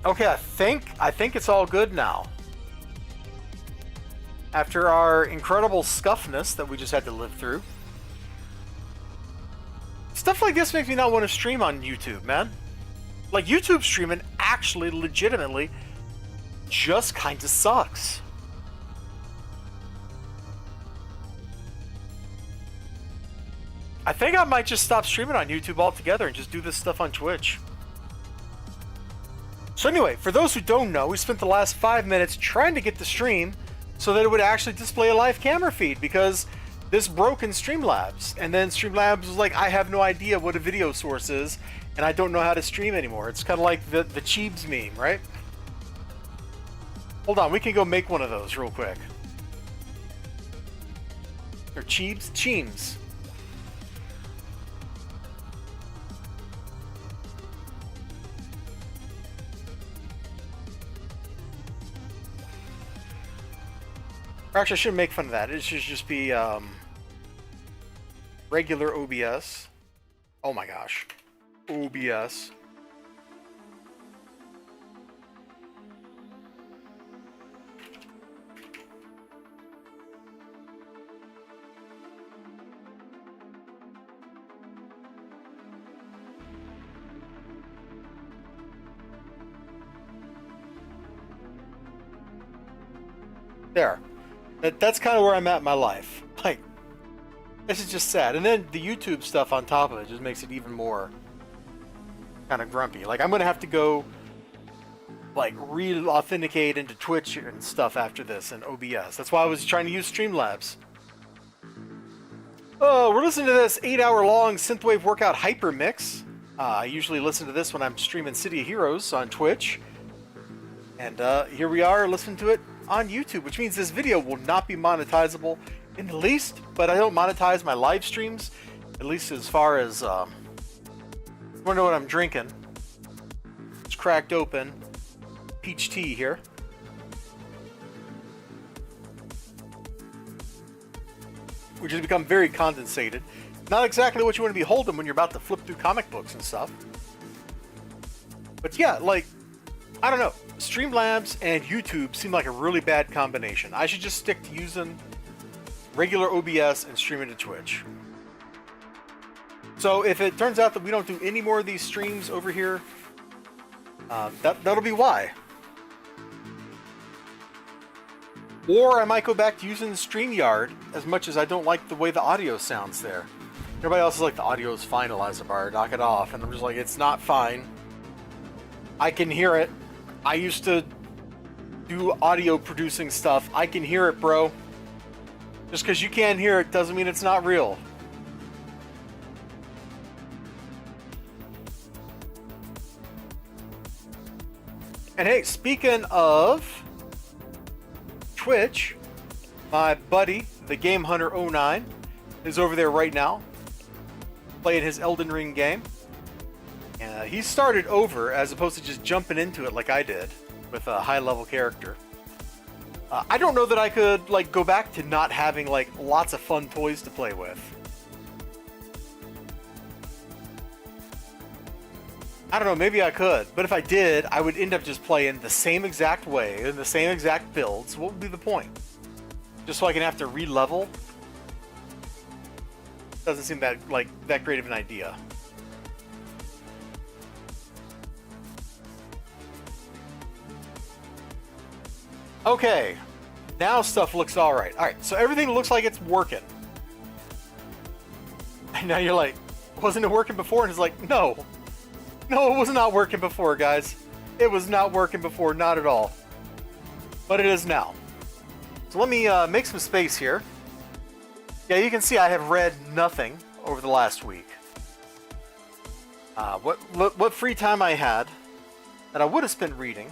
Okay, I think it's all good now. After our incredible scuffness that we just had to live through. Stuff like this makes me not want to stream on YouTube, man. Like, YouTube streaming actually legitimately just kind of sucks. I think I might just stop streaming on YouTube altogether and just do this stuff on Twitch. So anyway, for those who don't know, we spent the last 5 minutes trying to get the stream so that it would actually display a live camera feed, because this broke in Streamlabs. And then Streamlabs was like, I have no idea what a video source is, and I don't know how to stream anymore. It's kind of like the Cheebs meme, right? Hold on, we can go make one of those real quick. Or Cheebs? Cheems. Or actually, I shouldn't make fun of that. It should just be regular OBS. Oh my gosh. OBS. There. That's kind of where I'm at in my life. Like, this is just sad. And then the YouTube stuff on top of it just makes it even more kind of grumpy. Like, I'm going to have to go, like, re-authenticate into Twitch and stuff after this and OBS. That's why I was trying to use Streamlabs. Oh, we're listening to this 8-hour-long synthwave workout hyper mix. I usually listen to this when I'm streaming City of Heroes on Twitch. And here we are listening to it on YouTube, which means this video will not be monetizable in the least, but I don't monetize my live streams, at least as far as, you want to know what I'm drinking? It's cracked open, peach tea here. Which has become very condensated. Not exactly what you want to be holding when you're about to flip through comic books and stuff. But yeah, like, I don't know. Streamlabs and YouTube seem like a really bad combination. I should just stick to using regular OBS and streaming to Twitch. So if it turns out that we don't do any more of these streams over here, that'll be why. Or I might go back to using StreamYard, as much as I don't like the way the audio sounds there. Everybody else is like, the audio is fine, Elizabar, knock it off. And I'm just like, it's not fine. I can hear it. I used to do audio producing stuff. I can hear it, bro. Just because you can't hear it doesn't mean it's not real. And hey, speaking of Twitch, my buddy, the Game Hunter 09, is over there right now, playing his Elden Ring game. He started over as opposed to just jumping into it like I did with a high-level character. I don't know that I could like go back to not having like lots of fun toys to play with. I don't know, maybe I could, but if I did, I would end up just playing the same exact way in the same exact builds. What would be the point? Just so I can have to re-level? Doesn't seem that great of an idea. Okay, now stuff looks alright. Alright, so everything looks like it's working. And now you're like, wasn't it working before? And it's like, no. No, it was not working before, guys. It was not working before, not at all. But it is now. So let me make some space here. Yeah, you can see I have read nothing over the last week. What free time I had that I would have spent reading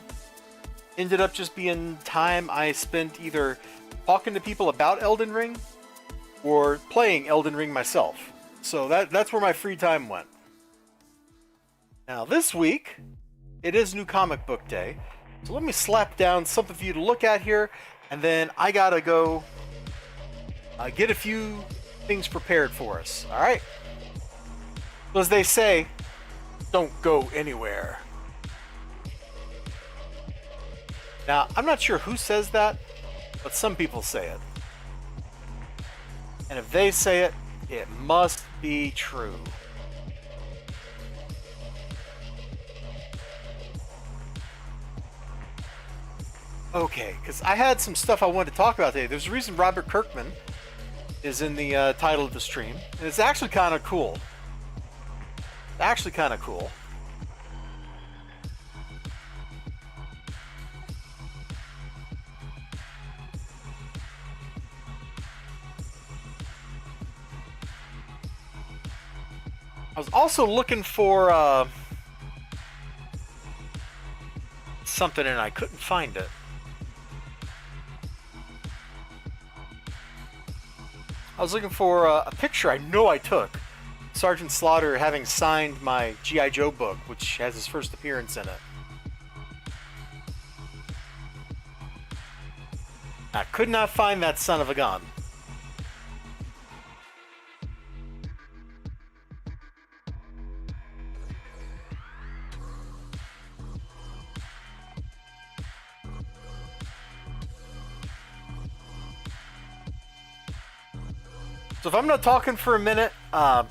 ended up just being time I spent either talking to people about Elden Ring or playing Elden Ring myself. So that's where my free time went. Now this week, it is New Comic Book Day. So let me slap down something for you to look at here, and then I gotta go get a few things prepared for us. Alright? So as they say, don't go anywhere. Now, I'm not sure who says that, but some people say it. And if they say it, it must be true. Okay, because I had some stuff I wanted to talk about today. There's a reason Robert Kirkman is in the title of the stream, and it's actually kind of cool. Actually kind of cool. I was also looking for something and I couldn't find it. I was looking for a picture I know I took. Sergeant Slaughter having signed my G.I. Joe book, which has his first appearance in it. I could not find that son of a gun. So if I'm not talking for a minute,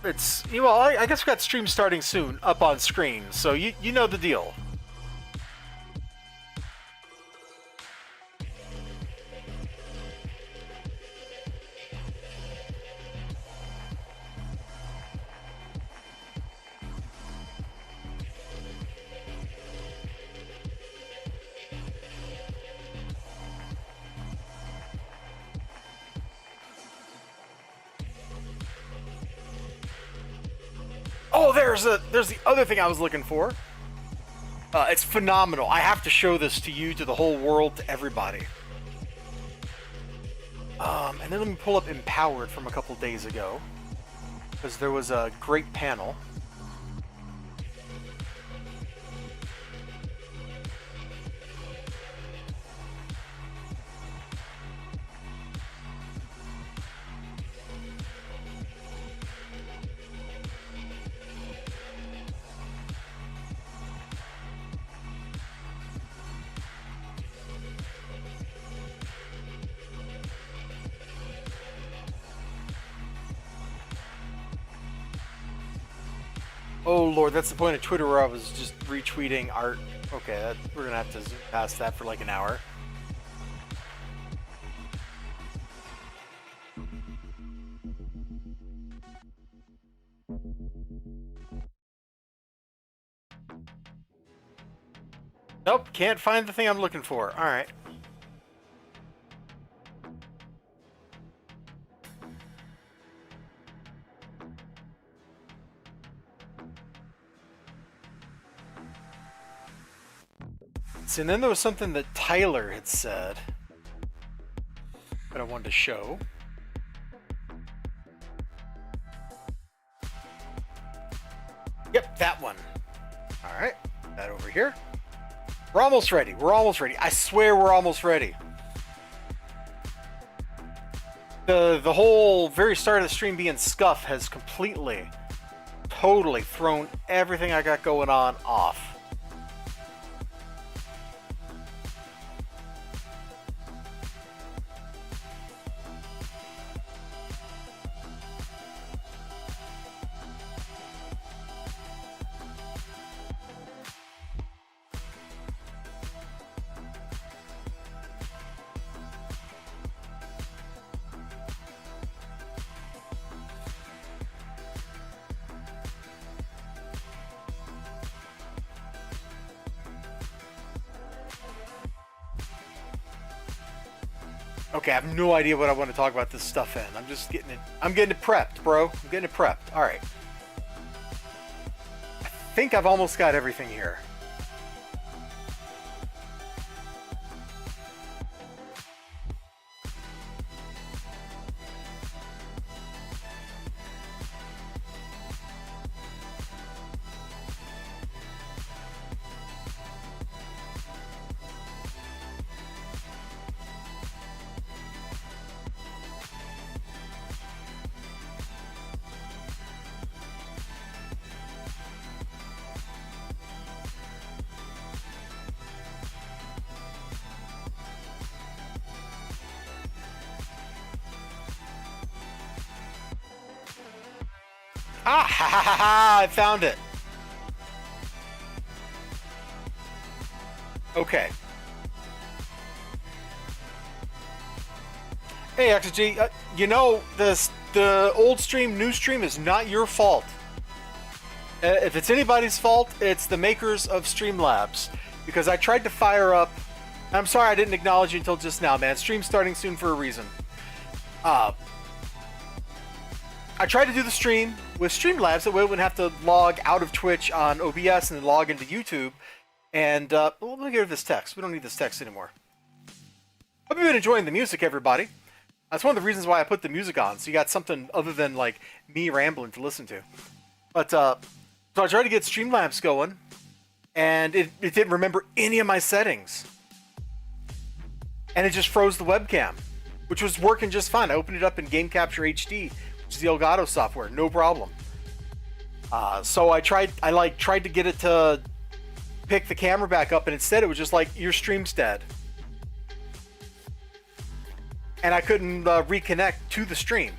it's, well, I guess we got stream starting soon up on screen, so you know the deal. Oh, there's the other thing I was looking for. It's phenomenal. I have to show this to you, to the whole world, to everybody. And then let me pull up Empowered from a couple days ago, because there was a great panel. Oh lord, that's the point of Twitter where I was just retweeting art. Okay, we're gonna have to zoom past that for like an hour. Nope, can't find the thing I'm looking for. Alright. See, and then there was something that Tyler had said that I wanted to show. Yep, that one. Alright, that over here. We're almost ready. We're almost ready. I swear we're almost ready. The whole very start of the stream being scuff has completely, totally thrown everything I got going on off. Okay, I have no idea what I want to talk about this stuff in. I'm just getting it. I'm getting it prepped, bro. I'm getting it prepped. All right. I think I've almost got everything here. Ah, ha ha ha ha! I found it. Okay. Hey, XG, you know, the old stream, new stream is not your fault. If it's anybody's fault, it's the makers of Streamlabs. Because I tried to fire up... I'm sorry I didn't acknowledge you until just now, man. Stream's starting soon for a reason. I tried to do the stream with Streamlabs, that way I wouldn't have to log out of Twitch on OBS and then log into YouTube. And, let me get rid of this text. We don't need this text anymore. Hope you've been enjoying the music, everybody. That's one of the reasons why I put the music on, so you got something other than, like, me rambling to listen to. But, so I tried to get Streamlabs going, and it didn't remember any of my settings. And it just froze the webcam, which was working just fine. I opened it up in Game Capture HD, which is the Elgato software, no problem. So I tried to get it to pick the camera back up, and instead it was just like, your stream's dead. And I couldn't reconnect to the stream,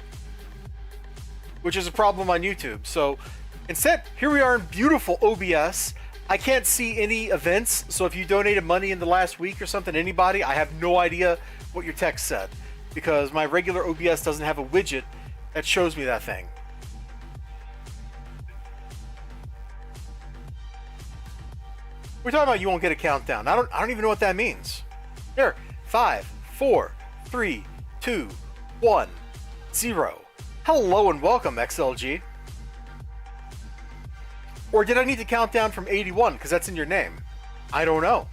which is a problem on YouTube. So instead, here we are in beautiful OBS. I can't see any events, so if you donated money in the last week or something, anybody, I have no idea what your text said, because my regular OBS doesn't have a widget that shows me that thing. We're talking about you won't get a countdown. I don't even know what that means. Here, 5, 4, 3, 2, 1, 0. Hello and welcome, XLG. Or did I need to count down from 81 because that's in your name? I don't know.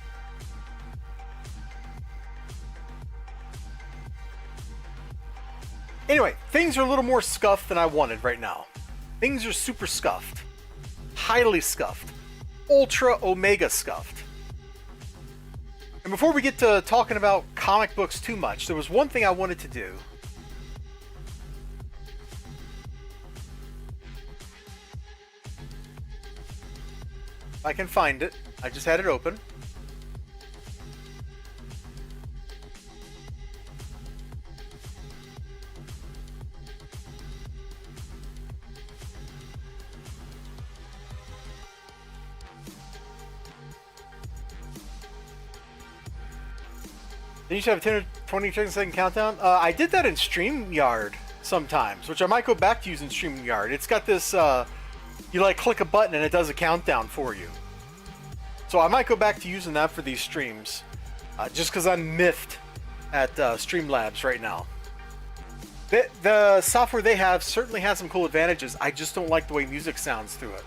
Anyway, things are a little more scuffed than I wanted right now. Things are super scuffed. Highly scuffed. Ultra Omega scuffed. And before we get to talking about comic books too much, there was one thing I wanted to do. If I can find it. I just had it open. Then you should have a 10 or 20 second countdown. I did that in StreamYard sometimes, which I might go back to using StreamYard. It's got this, you like click a button and it does a countdown for you. So I might go back to using that for these streams, just because I'm miffed at Streamlabs right now. The software they have certainly has some cool advantages. I just don't like the way music sounds through it.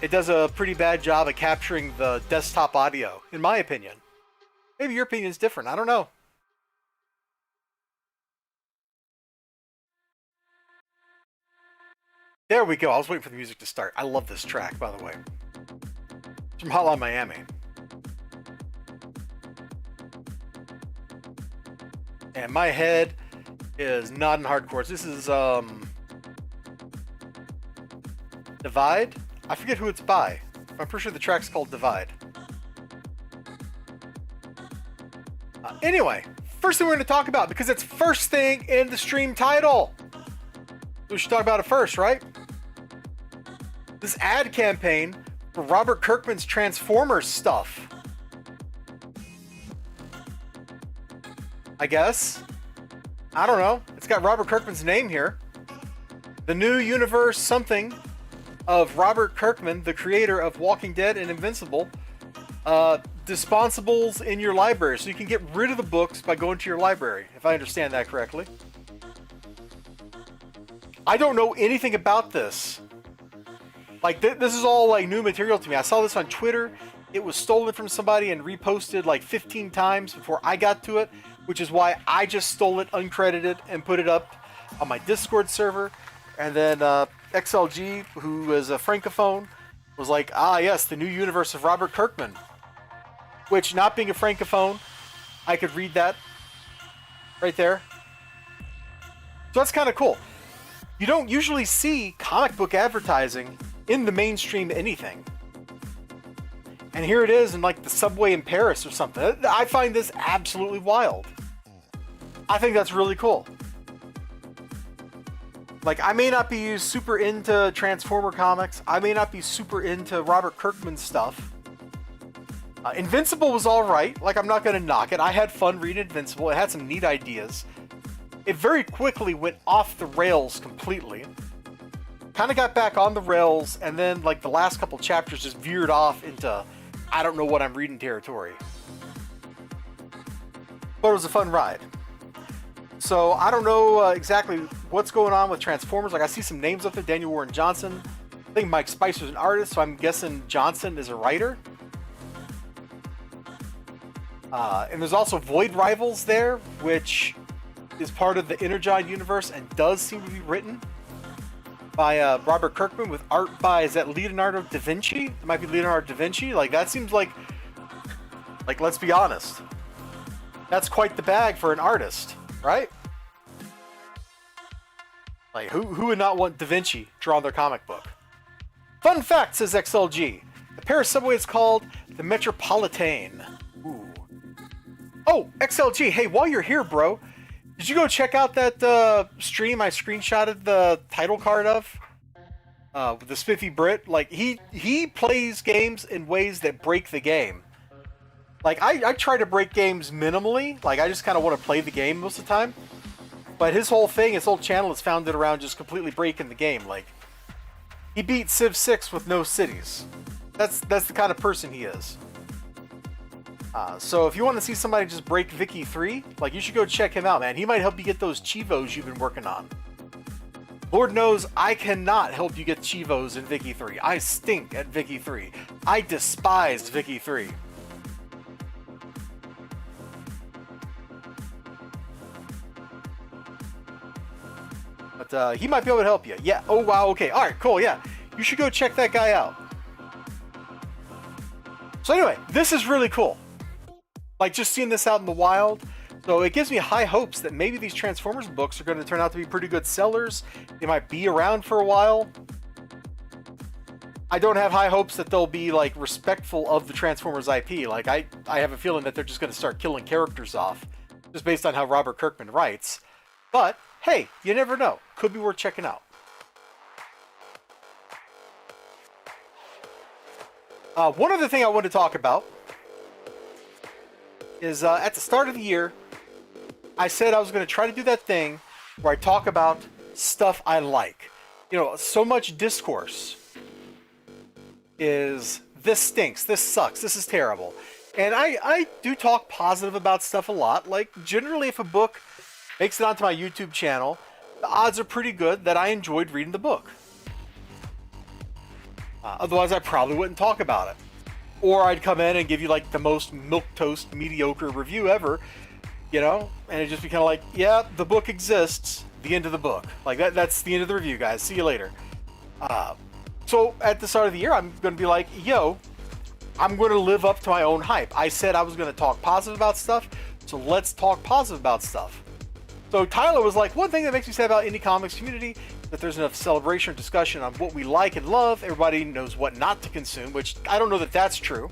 It does a pretty bad job at capturing the desktop audio, in my opinion. Maybe your opinion's different. I don't know. There we go. I was waiting for the music to start. I love this track, by the way. It's from Hotline Miami. And my head is not in hardcore. This is, Divide? I forget who it's by. I'm pretty sure the track's called Divide. Anyway, first thing we're going to talk about, because it's first thing in the stream title. We should talk about it first, right? This ad campaign for Robert Kirkman's Transformers stuff. I guess. I don't know. It's got Robert Kirkman's name here. The new universe something of Robert Kirkman, the creator of Walking Dead and Invincible. Dispensables in your library, so you can get rid of the books by going to your library, if I understand that correctly. I don't know anything about this. Like, this is all like new material to me. I saw this on Twitter. It was stolen from somebody and reposted like 15 times before I got to it, which is why I just stole it uncredited and put it up on my Discord server. And then XLG, who is a francophone, was like, ah yes, the new universe of Robert Kirkman. Which, not being a francophone, I could read that right there. So that's kind of cool. You don't usually see comic book advertising in the mainstream anything. And here it is in like the subway in Paris or something. I find this absolutely wild. I think that's really cool. Like, I may not be super into Transformer comics. I may not be super into Robert Kirkman stuff. Invincible was alright. Like, I'm not going to knock it. I had fun reading Invincible. It had some neat ideas. It very quickly went off the rails completely. Kind of got back on the rails, and then, like, the last couple chapters just veered off into I don't know what I'm reading territory. But it was a fun ride. So, I don't know exactly what's going on with Transformers. Like, I see some names up there. Daniel Warren Johnson. I think Mike Spicer's an artist, so I'm guessing Johnson is a writer. And there's also Void Rivals there, which is part of the Energon universe and does seem to be written by Robert Kirkman with art by, is that Leonardo da Vinci? It might be Leonardo da Vinci. Like, that seems like, let's be honest. That's quite the bag for an artist, right? Like, who would not want Da Vinci drawing their comic book? Fun fact, says XLG. The Paris subway is called the Metropolitain. Ooh. Oh, XLG, hey, while you're here, bro, did you go check out that stream I screenshotted the title card of? With the Spiffy Brit? Like, he plays games in ways that break the game. Like, I try to break games minimally. Like, I just kind of want to play the game most of the time. But his whole thing, his whole channel is founded around just completely breaking the game. Like, he beat Civ 6 with no cities. That's the kind of person he is. So if you want to see somebody just break Vicky 3, like, you should go check him out, man. He might help you get those Chivos you've been working on. Lord knows I cannot help you get Chivos in Vicky 3. I stink at Vicky 3. I despise Vicky 3. But he might be able to help you. Yeah. Oh, wow. Okay. All right. Cool. Yeah. You should go check that guy out. So anyway, this is really cool. Like, just seeing this out in the wild. So it gives me high hopes that maybe these Transformers books are going to turn out to be pretty good sellers. They might be around for a while. I don't have high hopes that they'll be, like, respectful of the Transformers IP. Like, I have a feeling that they're just going to start killing characters off, just based on how Robert Kirkman writes. But, hey, you never know. Could be worth checking out. One other thing I wanted to talk about is at the start of the year, I said I was going to try to do that thing where I talk about stuff I like. You know, so much discourse is, this stinks, this sucks, this is terrible. And I do talk positive about stuff a lot. Like, generally, if a book makes it onto my YouTube channel, the odds are pretty good that I enjoyed reading the book. Otherwise, I probably wouldn't talk about it. Or I'd come in and give you, like, the most milquetoast, mediocre review ever, you know? And it'd just be kind of like, yeah, the book exists, the end of the book. Like, that's the end of the review, guys. See you later. So, at the start of the year, I'm going to be like, yo, I'm going to live up to my own hype. I said I was going to talk positive about stuff, so let's talk positive about stuff. So Tyler was like, one thing that makes me sad about indie comics community is that there's enough celebration or discussion on what we like and love. Everybody knows what not to consume, which I don't know that that's true.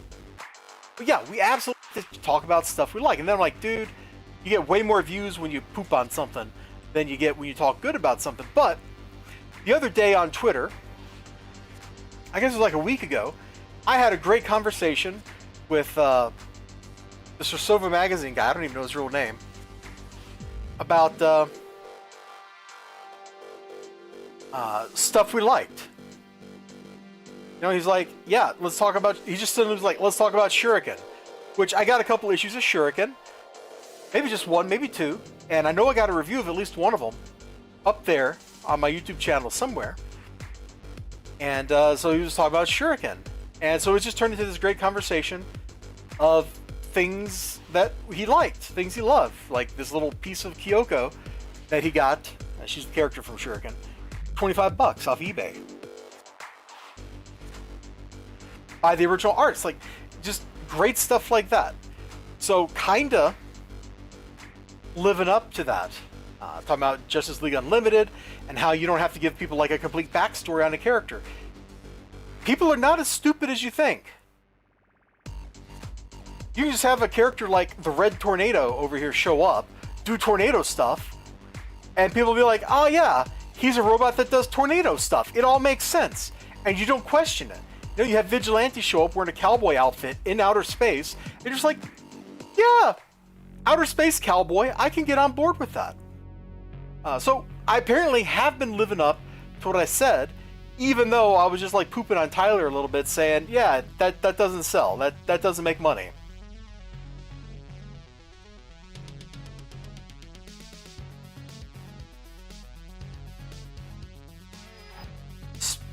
But yeah, we absolutely talk about stuff we like. And then I'm like, dude, you get way more views when you poop on something than you get when you talk good about something. But the other day on Twitter, I guess it was like a week ago, I had a great conversation with the Sova magazine guy, I don't even know his real name, about stuff we liked. You know, he's like, yeah, let's talk about, he just was like, let's talk about Shuriken, which I got a couple issues of Shuriken, maybe just one, maybe two, and I know I got a review of at least one of them up there on my YouTube channel somewhere. And so he was talking about Shuriken, and so it just turned into this great conversation of things that he liked, things he loved, like this little piece of Kyoko that he got, she's the character from Shuriken, $25 off eBay. Buy the original arts, like, just great stuff like that. So, kinda living up to that. Talking about Justice League Unlimited and how you don't have to give people, like, a complete backstory on a character. People are not as stupid as you think. You can just have a character like the Red Tornado over here show up, do tornado stuff, and people will be like, oh yeah, he's a robot that does tornado stuff. It all makes sense, and you don't question it. You know, you have vigilantes show up wearing a cowboy outfit in outer space. You're just like, yeah, outer space cowboy, I can get on board with that. So I apparently have been living up to what I said, even though I was just like pooping on Tyler a little bit, saying, yeah, that doesn't sell. That doesn't make money.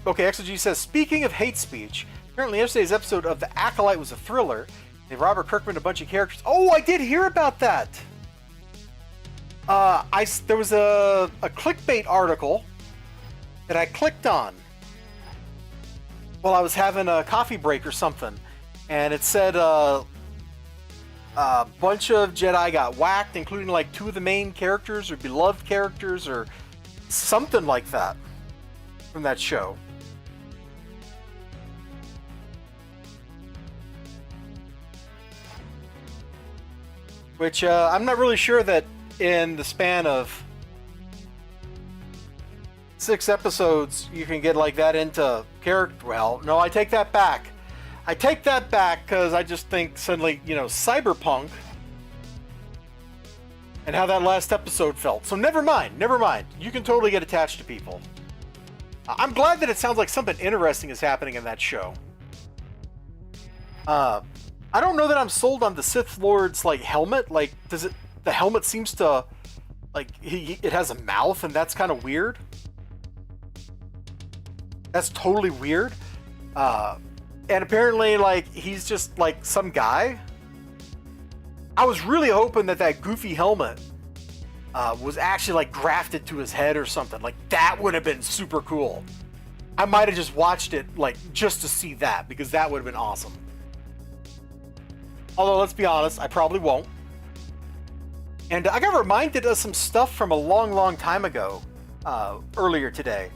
Okay, XOG says, speaking of hate speech, apparently yesterday's episode of The Acolyte was a thriller. They Robert Kirkman a bunch of characters. Oh, I did hear about that. There was a clickbait article that I clicked on while I was having a coffee break or something, and it said a bunch of Jedi got whacked, including like 2 of the main characters or beloved characters or something like that from that show. Which I'm not really sure that in the span of 6 episodes you can get like that into character. Well, no, I take that back. I take that back because I just think suddenly, you know, cyberpunk and how that last episode felt. So never mind. You can totally get attached to people. I'm glad that it sounds like something interesting is happening in that show. I don't know that I'm sold on the Sith Lord's like helmet. Like, the helmet seems to, like, it has a mouth, and that's kind of weird. That's totally weird. And apparently, like, he's just like some guy. I was really hoping that goofy helmet was actually like grafted to his head or something. Like, that would have been super cool. I might have just watched it like just to see that, because that would have been awesome. Although, let's be honest, I probably won't. And I got reminded of some stuff from a long time ago, earlier today.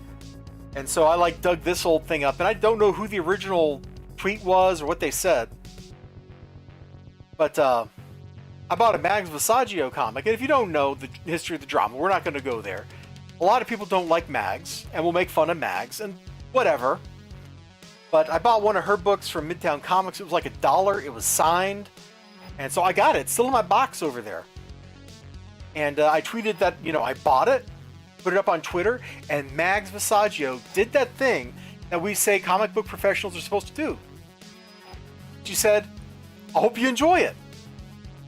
And so I like dug this old thing up, and I don't know who the original tweet was or what they said. But I bought a Mags Visaggio comic, and if you don't know the history of the drama, we're not going to go there. A lot of people don't like Mags, and will make fun of Mags, and whatever. But I bought one of her books from Midtown Comics. It was like $1. It was signed. And so I got it. It's still in my box over there. And I tweeted that, you know, I bought it, put it up on Twitter, and Mags Visaggio did that thing that we say comic book professionals are supposed to do. She said, I hope you enjoy it.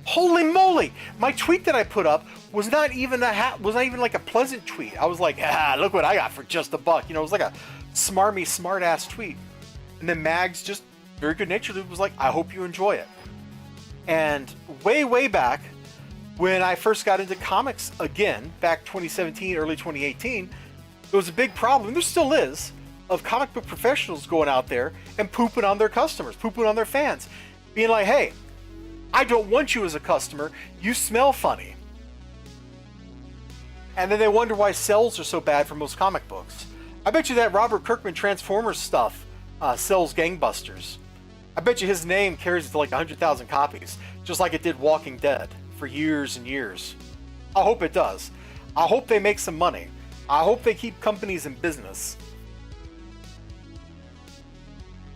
Holy moly! My tweet that I put up was not even like a pleasant tweet. I was like, look what I got for just $1. You know, it was like a smarmy, smart-ass tweet. And then Mags just very good-naturedly was like, I hope you enjoy it. And way back, when I first got into comics again, back 2017, early 2018, there was a big problem, and there still is, of comic book professionals going out there and pooping on their customers, pooping on their fans. Being like, hey, I don't want you as a customer, you smell funny. And then they wonder why sales are so bad for most comic books. I bet you that Robert Kirkman Transformers stuff sells gangbusters. I bet you his name carries it to like 100,000 copies, just like it did Walking Dead for years and years. I hope it does. I hope they make some money. I hope they keep companies in business.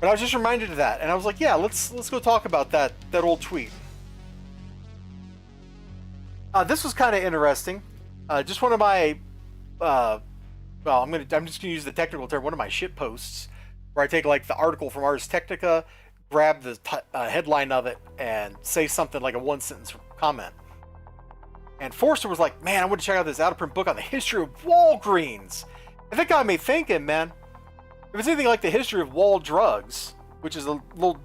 But I was just reminded of that, and I was like, yeah, let's go talk about that old tweet. This was kind of interesting. Just one of my, I'm just gonna use the technical term, one of my shit posts, where I take like the article from Ars Technica, grab the headline of it, and say something like a 1-sentence comment. And Forster was like, man, I want to check out this out-of-print book on the history of Walgreens. And that got me thinking, man. If it's anything like the history of Wall Drugs, which is a little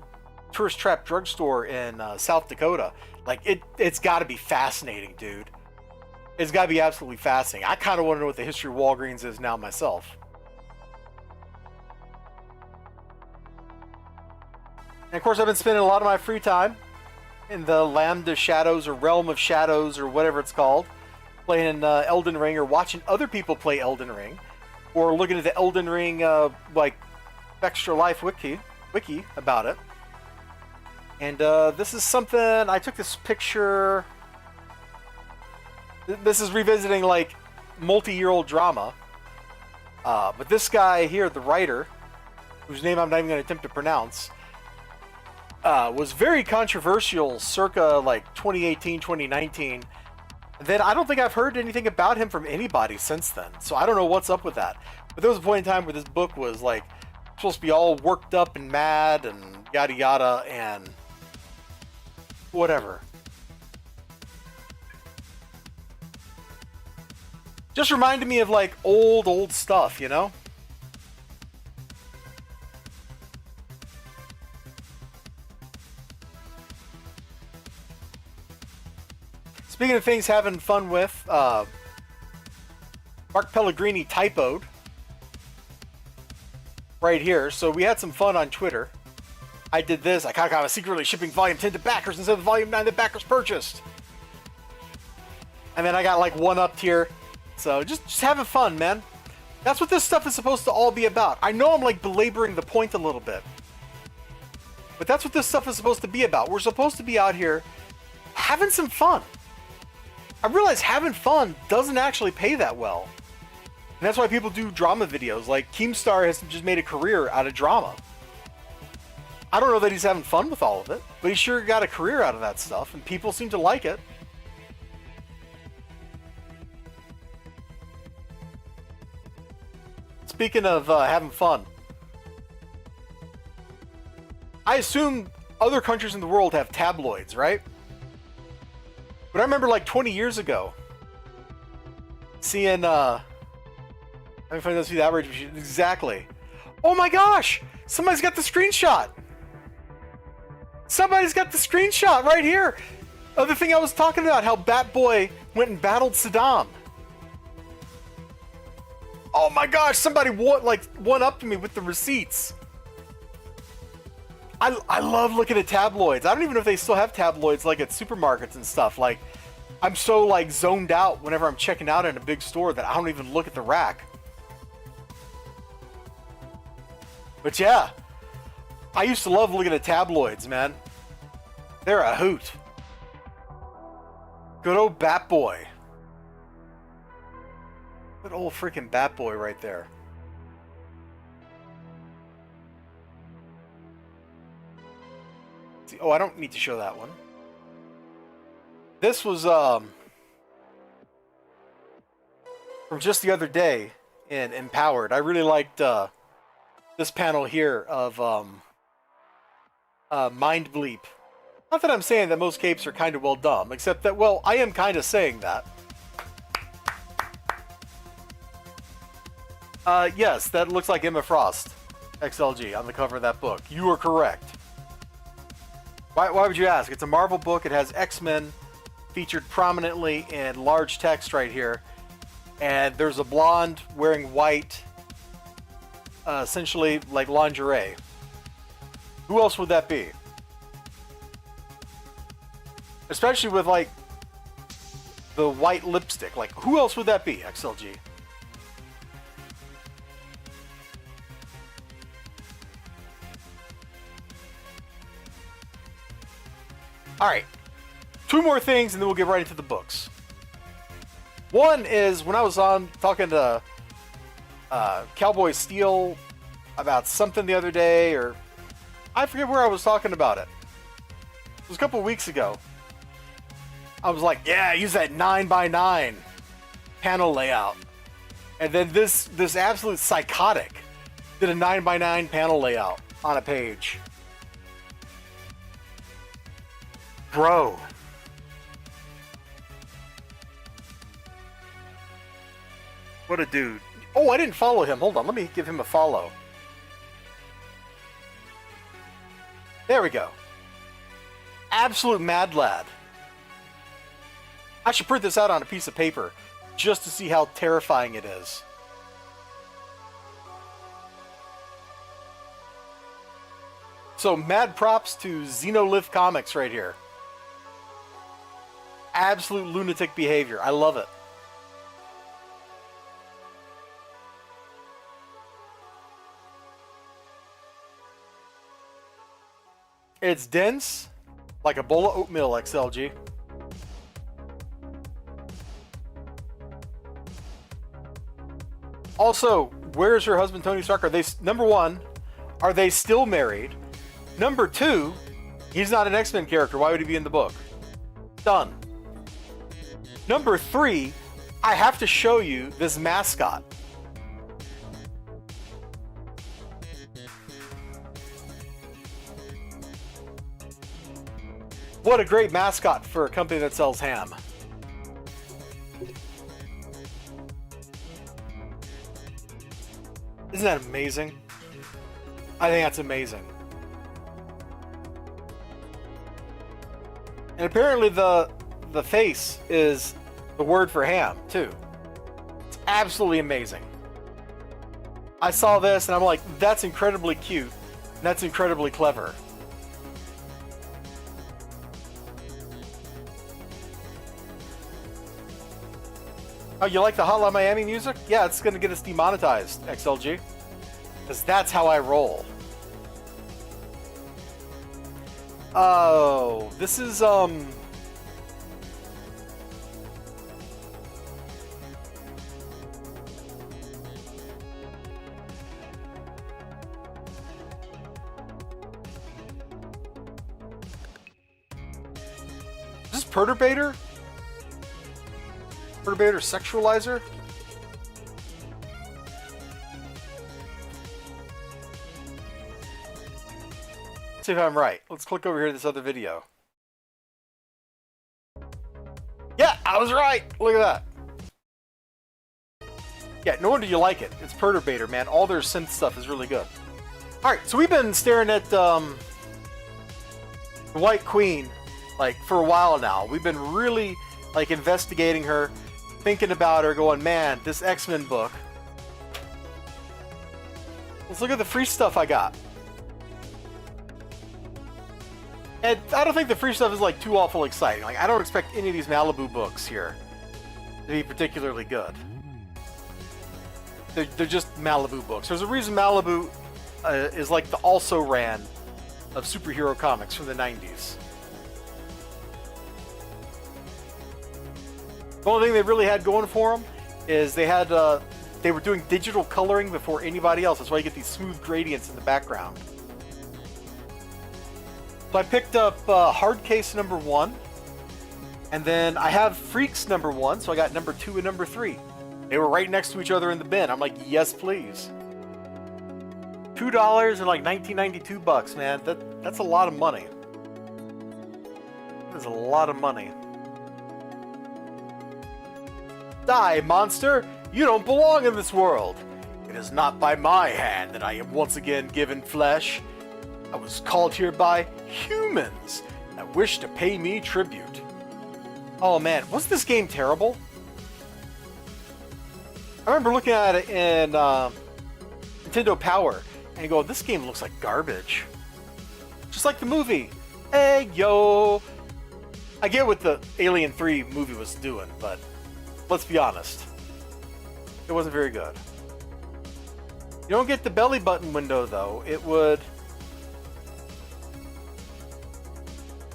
tourist trap drugstore in South Dakota, like it's got to be fascinating, dude. It's got to be absolutely fascinating. I kind of want to know what the history of Walgreens is now myself. And of course, I've been spending a lot of my free time in the Land of Shadows or Realm of Shadows or whatever it's called, playing Elden Ring or watching other people play Elden Ring, or looking at the Elden Ring like Extra Life wiki about it. And this is something, I took this picture. This is revisiting like multi-year-old drama. But this guy here, the writer, whose name I'm not even going to attempt to pronounce, was very controversial circa like 2018, 2019. And then I don't think I've heard anything about him from anybody since then. So I don't know what's up with that. But there was a point in time where this book was like supposed to be all worked up and mad and yada yada and whatever. Just reminded me of like old stuff, you know? Speaking of things having fun with, Mark Pellegrini typoed right here. So we had some fun on Twitter. I did this. I kind of was secretly shipping Volume 10 to backers instead of Volume 9 that backers purchased. And then I got like one up here. So just having fun, man. That's what this stuff is supposed to all be about. I know I'm like belaboring the point a little bit. But that's what this stuff is supposed to be about. We're supposed to be out here having some fun. I realize having fun doesn't actually pay that well. And that's why people do drama videos. Like Keemstar has just made a career out of drama. I don't know that he's having fun with all of it, but he sure got a career out of that stuff, and people seem to like it. Speaking of having fun, I assume other countries in the world have tabloids, right? But I remember like 20 years ago seeing, let me find out, see the average machine. Exactly. Oh my gosh! Somebody's got the screenshot! Somebody's got the screenshot right here! Of the thing I was talking about, how Batboy went and battled Saddam. Oh my gosh, somebody one-upped me with the receipts. I love looking at tabloids. I don't even know if they still have tabloids like at supermarkets and stuff. Like, I'm so like zoned out whenever I'm checking out in a big store that I don't even look at the rack. But yeah, I used to love looking at tabloids, man. They're a hoot. Good old Batboy. Good old freaking Batboy right there. Oh, I don't need to show that one. This was from just the other day in Empowered. I really liked this panel here of Mind Bleep. Not that I'm saying that most capes are kind of well dumb, except that, well, I am kind of saying that. Yes, that looks like Emma Frost, XLG, on the cover of that book. You are correct. Why would you ask? It's a Marvel book. It has X-Men featured prominently in large text right here. And there's a blonde wearing white, essentially like lingerie. Who else would that be? Especially with like the white lipstick. Like, who else would that be, XLG? Alright, two more things and then we'll get right into the books. One is, when I was on talking to Cowboy Steel about something the other day, or I forget where I was talking about it. It was a couple weeks ago. I was like, yeah, use that 9x9 panel layout. And then this absolute psychotic did a 9x9 panel layout on a page. Bro. What a dude. Oh, I didn't follow him. Hold on, let me give him a follow. There we go. Absolute mad lad. I should print this out on a piece of paper just to see how terrifying it is. So, mad props to Xenolith Comics right here. Absolute lunatic behavior. I love it. It's dense, like a bowl of oatmeal, XLG. Also, where's her husband Tony Stark? Are they, number one, are they still married? Number two, he's not an X-Men character. Why would he be in the book? Done. Number three, I have to show you this mascot. What a great mascot for a company that sells ham. Isn't that amazing? I think that's amazing. And apparently the face is the word for ham, too. It's absolutely amazing. I saw this and I'm like, that's incredibly cute. And that's incredibly clever. Oh, you like the Hotline Miami music? Yeah, it's going to get us demonetized, XLG. Because that's how I roll. Oh, this is, Is this Perturbator? Perturbator Sexualizer? Let's see if I'm right. Let's click over here to this other video. Yeah, I was right! Look at that. Yeah, no wonder you like it. It's Perturbator, man. All their synth stuff is really good. Alright, so we've been staring at the White Queen, like, for a while now. We've been really, like, investigating her, thinking about her, going, man, this X-Men book. Let's look at the free stuff I got. And I don't think the free stuff is, like, too awful exciting. Like, I don't expect any of these Malibu books here to be particularly good. They're just Malibu books. There's a reason Malibu is like the also-ran of superhero comics from the 90s. The only thing they really had going for them is they had they were doing digital coloring before anybody else. That's why you get these smooth gradients in the background. So I picked up Hard Case number 1, and then I have Freaks number 1, so I got number 2 and number 3. They were right next to each other in the bin. I'm like, yes, please. $2 and like 1992 bucks, man. That's a lot of money. That is a lot of money. Die, monster! You don't belong in this world. It is not by my hand that I am once again given flesh. I was called here by humans that wish to pay me tribute. Oh man, wasn't this game terrible? I remember looking at it in Nintendo Power and going, this game looks like garbage. Just like the movie. Hey, yo! I get what the Alien 3 movie was doing, but let's be honest. It wasn't very good. You don't get the belly button window, though. It would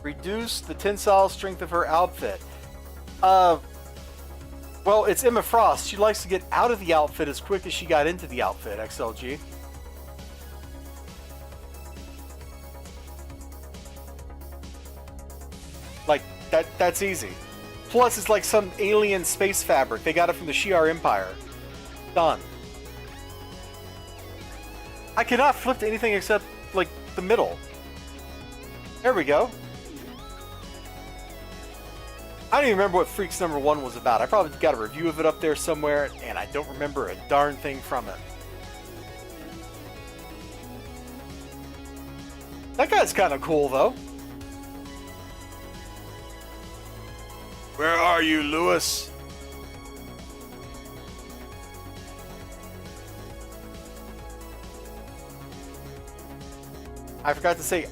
reduce the tensile strength of her outfit. Well, it's Emma Frost. She likes to get out of the outfit as quick as she got into the outfit, XLG. Like, that's easy. Plus, it's like some alien space fabric. They got it from the Shi'ar Empire. Done. I cannot flip to anything except, like, the middle. There we go. I don't even remember what Freaks number 1 was about. I probably got a review of it up there somewhere, and I don't remember a darn thing from it. That guy's kind of cool, though. Where are you, Lewis? I forgot to say,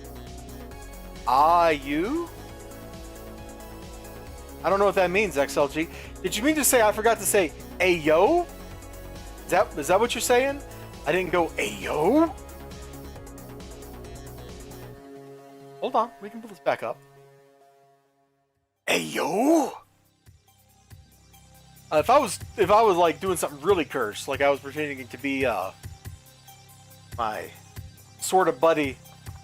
you? I don't know what that means, XLG. Did you mean to say I forgot to say ayo? Is that what you're saying? I didn't go ayo? Hold on, we can put this back up. Ayo? If I was like doing something really cursed, like I was pretending to be my sort of buddy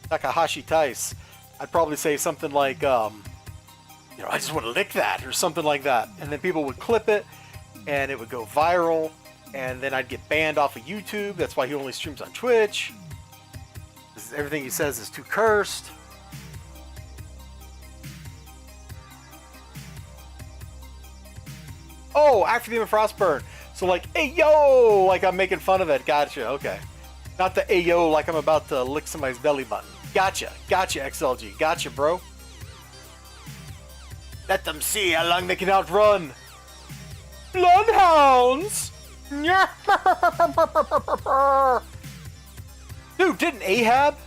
Takahashi Tice, I'd probably say something like, I just want to lick that, or something like that. And then people would clip it, and it would go viral, and then I'd get banned off of YouTube. That's why he only streams on Twitch. Everything he says is too cursed. Oh, after the Demon Frostburn. So like, hey yo, like I'm making fun of it. Gotcha, okay. Not the hey yo, like I'm about to lick somebody's belly button. Gotcha, XLG. Gotcha, bro. Let them see how long they can outrun. Bloodhounds! Dude, didn't Ahab,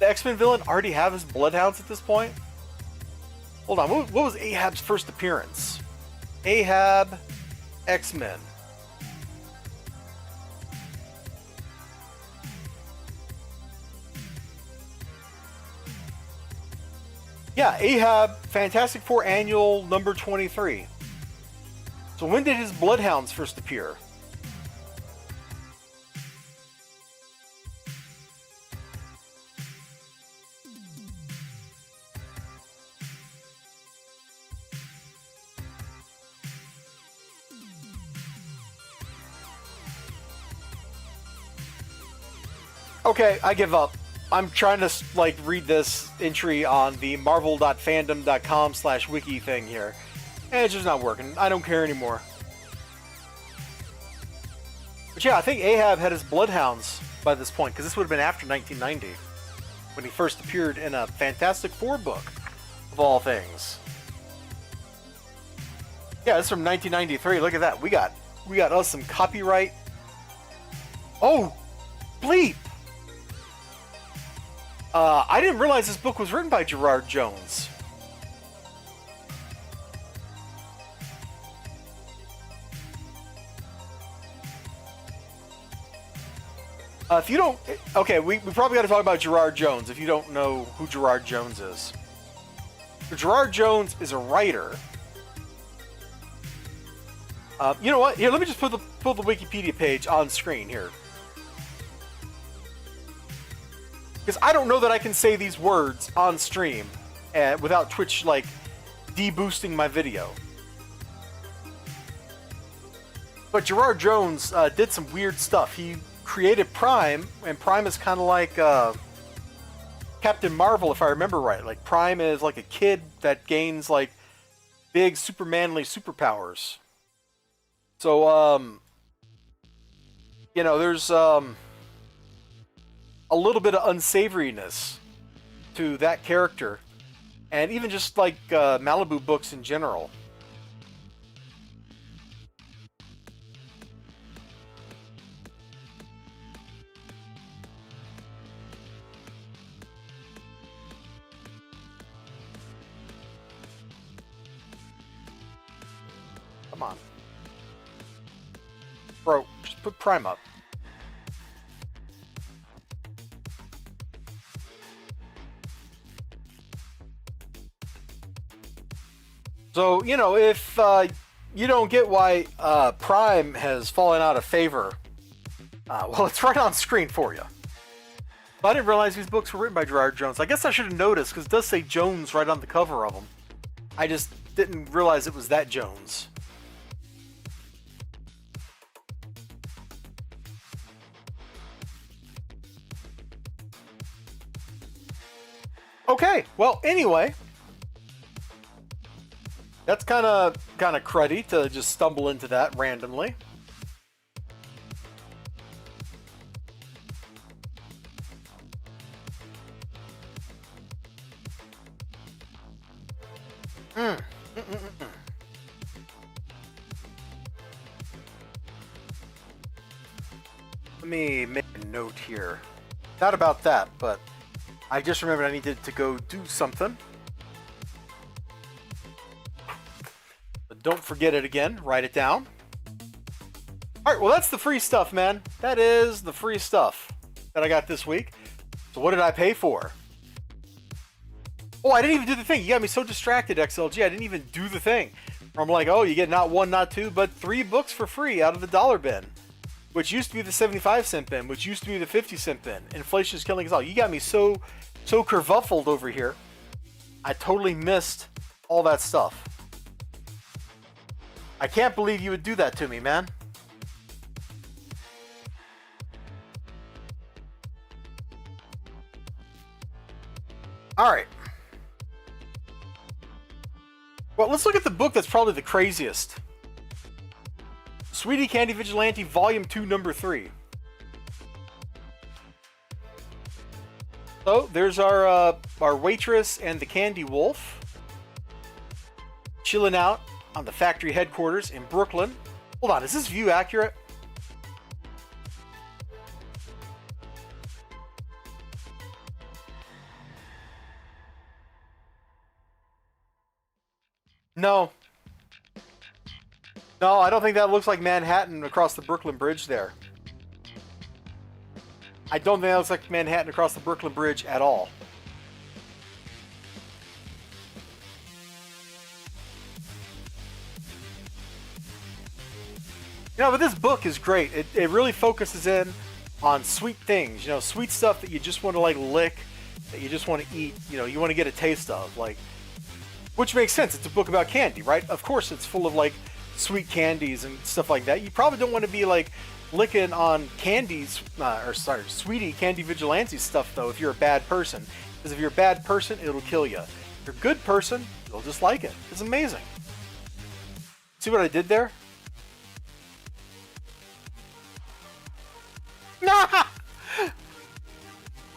the X-Men villain, already have his bloodhounds at this point? Hold on, what was Ahab's first appearance? Ahab, X-Men. Yeah, Ahab, Fantastic Four Annual number 23. So when did his bloodhounds first appear? Okay, I give up. I'm trying to like read this entry on the marvel.fandom.com/wiki thing here, and it's just not working. I don't care anymore. But yeah, I think Ahab had his bloodhounds by this point, because this would have been after 1990, when he first appeared in a Fantastic Four book, of all things. Yeah, this is from 1993. Look at that. We got us some copyright. Oh, bleep. I didn't realize this book was written by Gerard Jones. If you don't... Okay, we probably got to talk about Gerard Jones if you don't know who Gerard Jones is. Gerard Jones is a writer. You know what? Here, let me just pull the Wikipedia page on screen here. Because I don't know that I can say these words on stream without Twitch, like, deboosting my video. But Gerard Jones did some weird stuff. He created Prime, and Prime is kind of like Captain Marvel, if I remember right. Like, Prime is like a kid that gains, like, big, supermanly superpowers. So, there's... a little bit of unsavoriness to that character, and even just like Malibu books in general. Come on. Bro, just put Prime up. So, if you don't get why Prime has fallen out of favor, well, it's right on screen for you. I didn't realize these books were written by Gerard Jones. I guess I should have noticed, because it does say Jones right on the cover of them. I just didn't realize it was that Jones. Okay, well, anyway... That's kind of cruddy to just stumble into that randomly. Let me make a note here. Not about that, but I just remembered I needed to go do something. Don't forget it again. Write it down. Alright, well that's the free stuff, man. That is the free stuff that I got this week. So what did I pay for? Oh, I didn't even do the thing. You got me so distracted, XLG. I didn't even do the thing. I'm like, oh, you get not one, not two, but 3 books for free out of the dollar bin, which used to be the 75-cent bin, which used to be the 50-cent bin. Inflation is killing us all. You got me so kerfuffled over here. I totally missed all that stuff. I can't believe you would do that to me, man. All right. Well, let's look at the book that's probably the craziest. Sweetie Candy Vigilante, Volume 2, Number 3. So, there's our waitress and the Candy Wolf chilling out on the factory headquarters in Brooklyn. Hold on, is this view accurate? No. No, I don't think that looks like Manhattan across the Brooklyn Bridge there. I don't think that looks like Manhattan across the Brooklyn Bridge at all. You know, but this book is great. It really focuses in on sweet things. You know, sweet stuff that you just want to like lick, that you just want to eat. You know, you want to get a taste of. Like, which makes sense. It's a book about candy, right? Of course, it's full of like sweet candies and stuff like that. You probably don't want to be like licking on candies, Sweetie Candy Vigilante stuff though. If you're a bad person, because if you're a bad person, it'll kill you. If you're a good person, you'll just like it. It's amazing. See what I did there?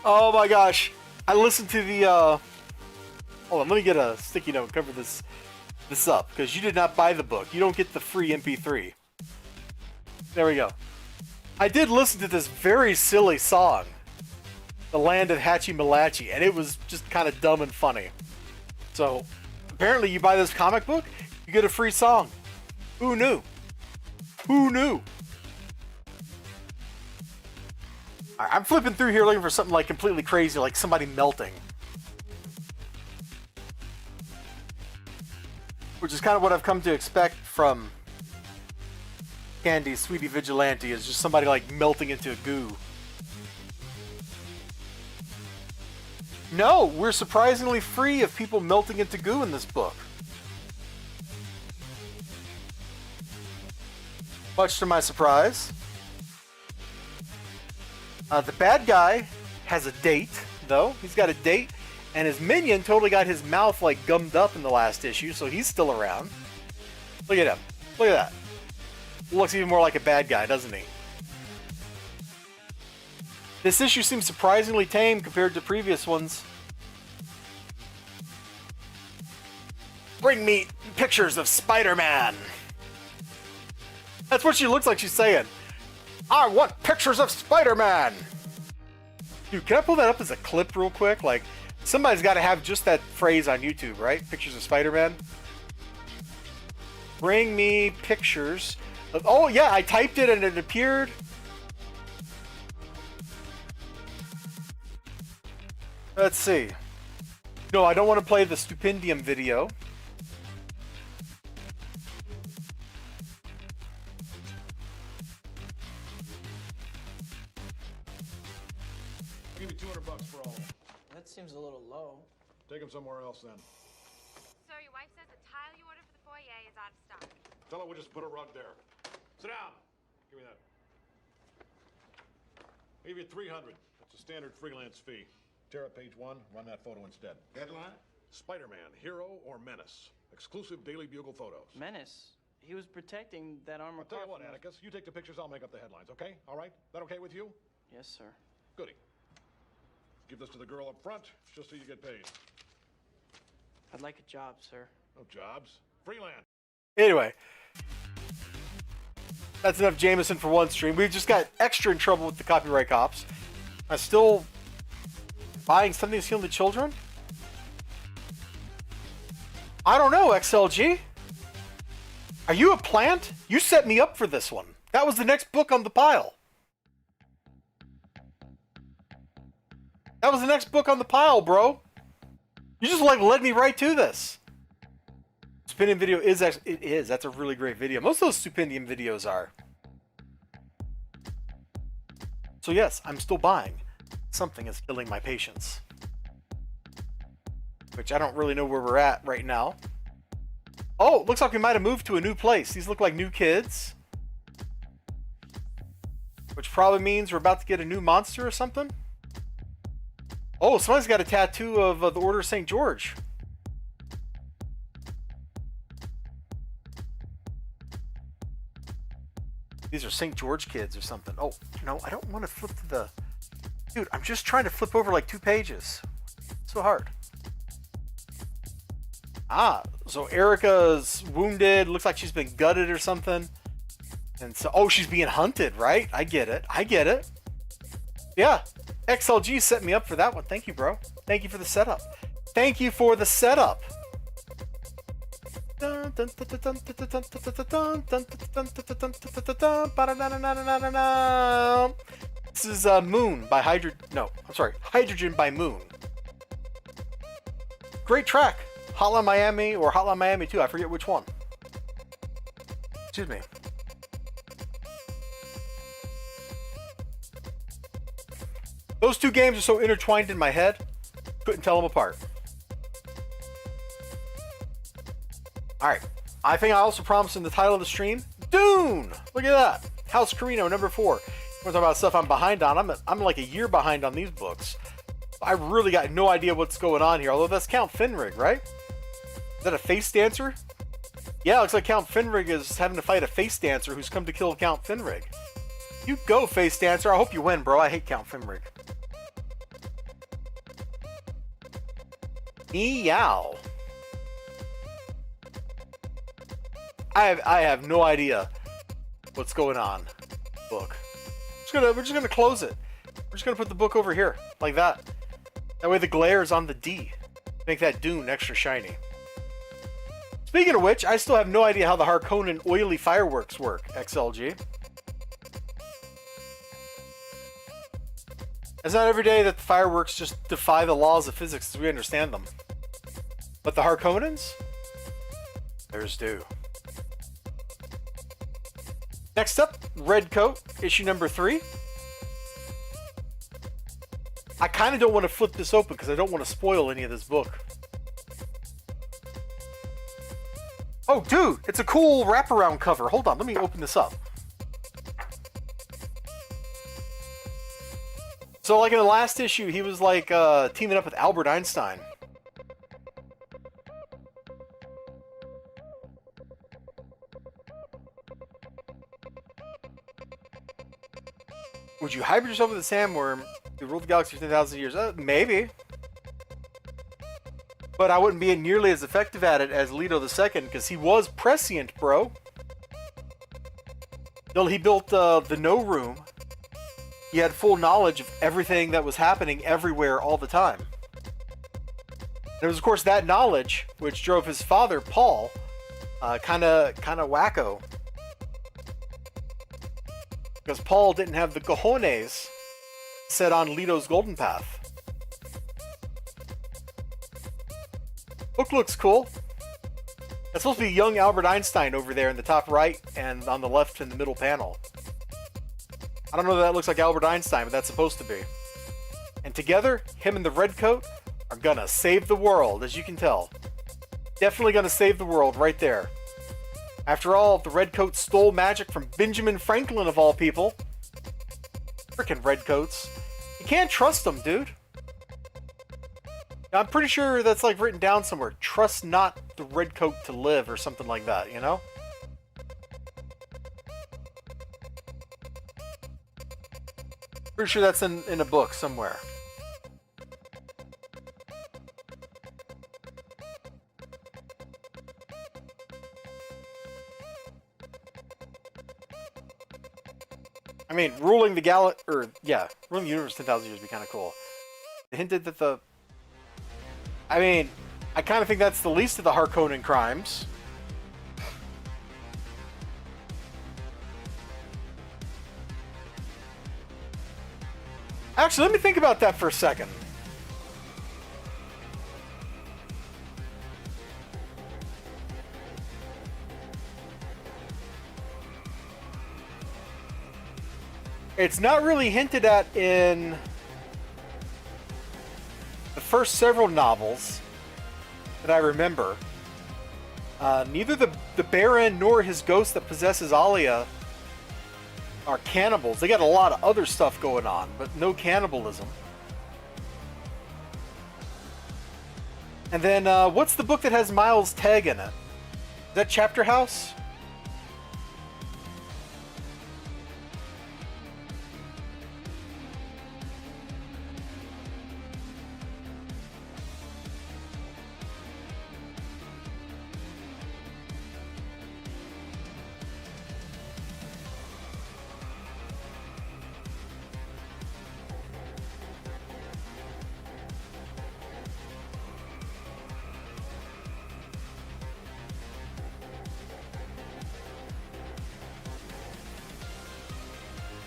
Oh my gosh! I listened to the. Hold on, let me get a sticky note and cover this up, because you did not buy the book. You don't get the free MP3. There we go. I did listen to this very silly song, The Land of Hatchie Malachi, and it was just kind of dumb and funny. So, apparently you buy this comic book, you get a free song. Who knew? Who knew? Alright, I'm flipping through here looking for something like completely crazy, like somebody melting. Which is kind of what I've come to expect from Candy Sweetie Vigilante, is just somebody like melting into a goo. No, we're surprisingly free of people melting into goo in this book. Much to my surprise. The bad guy has a date, though. He's got a date, and his minion totally got his mouth like gummed up in the last issue, so he's still around. Look at him. Look at that. Looks even more like a bad guy, doesn't he? This issue seems surprisingly tame compared to previous ones. Bring me pictures of Spider-Man. That's what she looks like she's saying. I want pictures of Spider-Man. Dude, can I pull that up as a clip real quick? Like, somebody's got to have just that phrase on YouTube, right? Pictures of Spider-Man. Bring me pictures of... Oh, yeah, I typed it and it appeared. Let's see. No, I don't want to play the Stupendium video. I'll give you $200 for all of them. That seems a little low. Take them somewhere else then. Sir, your wife says the tile you ordered for the foyer is out of stock. Tell her we'll just put a rug there. Sit down. Give me that. I'll give you $300. That's a standard freelance fee. Tear up page 1, run that photo instead. Headline? Spider-Man, hero or menace. Exclusive Daily Bugle photos. Menace. He was protecting that armored I'll tell car. you what, Atticus, you take the pictures, I'll make up the headlines, okay? All right? That okay with you? Yes, sir. Goody. Give this to the girl up front, just so you get paid. I'd like a job, sir. No jobs. Freelance. Anyway. That's enough Jameson for one stream. We just got extra in trouble with the copyright cops. I'm still buying something to heal the children? I don't know, XLG. Are you a plant? You set me up for this one. That was the next book on the pile. That was the next book on the pile, bro. You just like led me right to this. Stupendium video is actually, it is. That's a really great video. Most of those Stupendium videos are. So yes, I'm still buying. Something is killing my patience. Which I don't really know where we're at right now. Oh, looks like we might have moved to a new place. These look like new kids. Which probably means we're about to get a new monster or something. Oh, somebody's got a tattoo of the Order of St. George. These are St. George kids or something. Oh, no, I don't want to flip to the... Dude, I'm just trying to flip over like 2 pages. It's so hard. Ah, so Erica's wounded. Looks like she's been gutted or something. And so, oh, she's being hunted, right? I get it. I get it. Yeah. XLG set me up for that one. Thank you, bro. Thank you for the setup. Thank you for the setup. This is Moon by Hydrogen by Moon. Great track. Hotline Miami or Hotline Miami 2. I forget which one. Excuse me. Those 2 games are so intertwined in my head, couldn't tell them apart. Alright, I think I also promised in the title of the stream, Dune! Look at that! House Carino, number 4. We're talking about stuff I'm behind on. I'm like a year behind on these books. I really got no idea what's going on here, although that's Count Finrig, right? Is that a face dancer? Yeah, looks like Count Finrig is having to fight a face dancer who's come to kill Count Finrig. You go, face dancer. I hope you win, bro. I hate Count Finrig. Meow. I have no idea what's going on. Book. We're just gonna close it. We're just gonna put the book over here, like that. That way the glare is on the D. Make that Dune extra shiny. Speaking of which, I still have no idea how the Harkonnen oily fireworks work, XLG. It's not every day that the fireworks just defy the laws of physics as we understand them. But the Harkonnens? Theirs do. Next up, Red Coat, issue number 3. I kind of don't want to flip this open because I don't want to spoil any of this book. Oh, dude, it's a cool wraparound cover. Hold on, let me open this up. So, like in the last issue, he was like teaming up with Albert Einstein. Would you hybrid yourself with a sandworm to rule the galaxy for 10,000 years? Maybe. But I wouldn't be nearly as effective at it as Leto II, because he was prescient, bro. He built the No Room. He had full knowledge of everything that was happening everywhere all the time. And it was, of course, that knowledge which drove his father, Paul, kind of wacko. Because Paul didn't have the cojones set on Leto's golden path. Book looks cool. That's supposed to be young Albert Einstein over there in the top right and on the left in the middle panel. I don't know if that looks like Albert Einstein, but that's supposed to be. And together, him and the Red Coat are gonna save the world, as you can tell. Definitely gonna save the world right there. After all, the Red Coat stole magic from Benjamin Franklin of all people. Frickin' Red Coats. You can't trust them, dude. I'm pretty sure that's like written down somewhere. Trust not the Red Coat to live or something like that, you know? Pretty sure that's in a book somewhere. I mean, ruling the ruling the universe 10,000 years would be kind of cool. They hinted that I kind of think that's the least of the Harkonnen crimes. Actually, let me think about that for a second. I It's not really hinted at in the first several novels that I remember. Neither the Baron nor his ghost that possesses Alia are cannibals. They got a lot of other stuff going on, but no cannibalism. And then, what's the book that has Miles' tag in it? Is that Chapter House?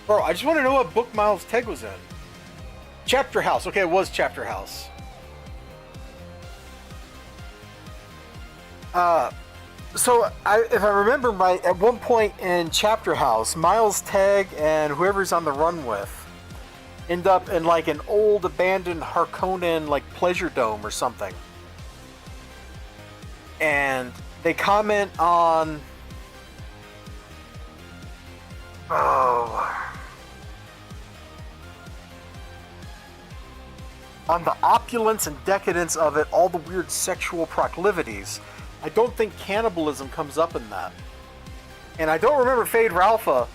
Bro, I just want to know what book Miles' tag was in. Chapter House. Okay, it was Chapter House. So, if I remember right, at one point in Chapter House, Miles' tag and whoever's on the run with end up in like an old abandoned Harkonnen like pleasure dome or something. And they comment on... on the opulence and decadence of it, all the weird sexual proclivities. I don't think cannibalism comes up in that. And I don't remember Fade Ralpha,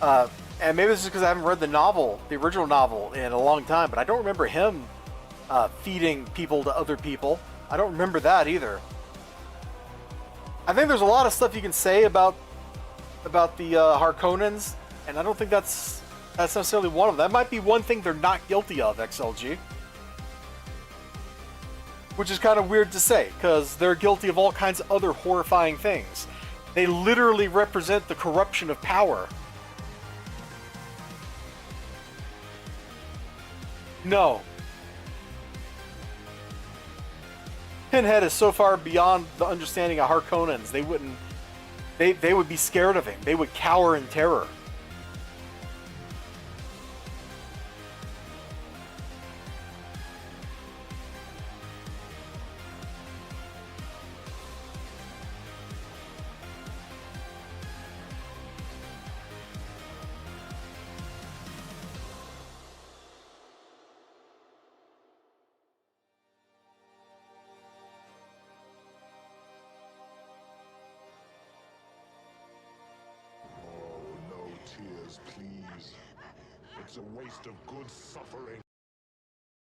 and maybe this is because I haven't read the novel, the original novel, in a long time, but I don't remember him feeding people to other people. I don't remember that either. I think there's a lot of stuff you can say about the Harkonnens, and I don't think that's necessarily one of them. That might be one thing they're not guilty of, XLG. Which is kind of weird to say, because they're guilty of all kinds of other horrifying things. They literally represent the corruption of power. No. Pinhead is so far beyond the understanding of Harkonnens, they wouldn't... They would be scared of him. They would cower in terror. Please. It's a waste of good suffering.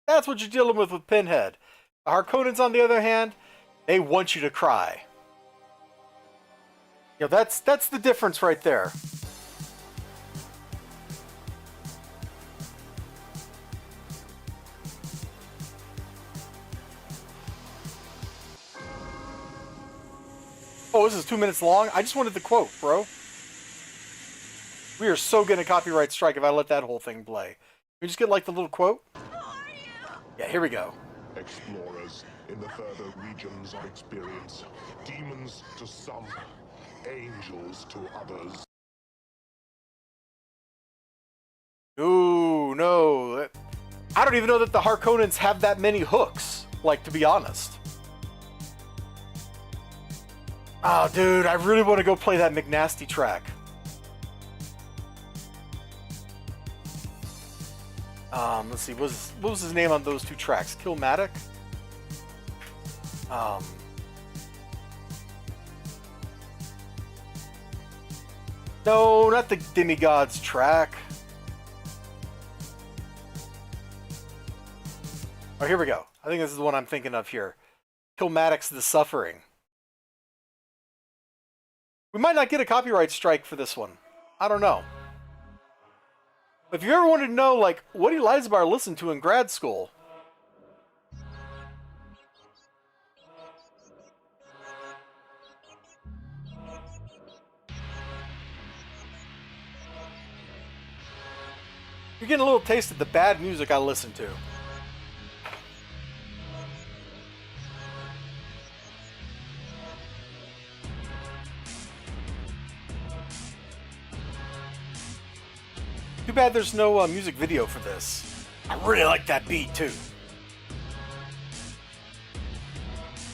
That's what you're dealing with Pinhead. The Harkonnens, on the other hand, they want you to cry. You know, that's the difference right there. Oh, this is 2 minutes long? I just wanted the quote, bro. We are so getting a copyright strike if I let that whole thing play. Can we just get like the little quote? Yeah, here we go. Explorers in the further regions of experience. Demons to some, angels to others. Ooh, no. I don't even know that the Harkonnens have that many hooks, like, to be honest. Oh, dude, I really want to go play that McNasty track. Let's see, what was his name on those two tracks? Killmatic? No, not the Demigods track. Oh, here we go. I think this is the one I'm thinking of here. Killmatic's The Suffering. We might not get a copyright strike for this one. I don't know. If you ever wanted to know, like, what Elizabeth listened to in grad school, you're getting a little taste of the bad music I listened to. Too bad there's no music video for this. I really like that beat too.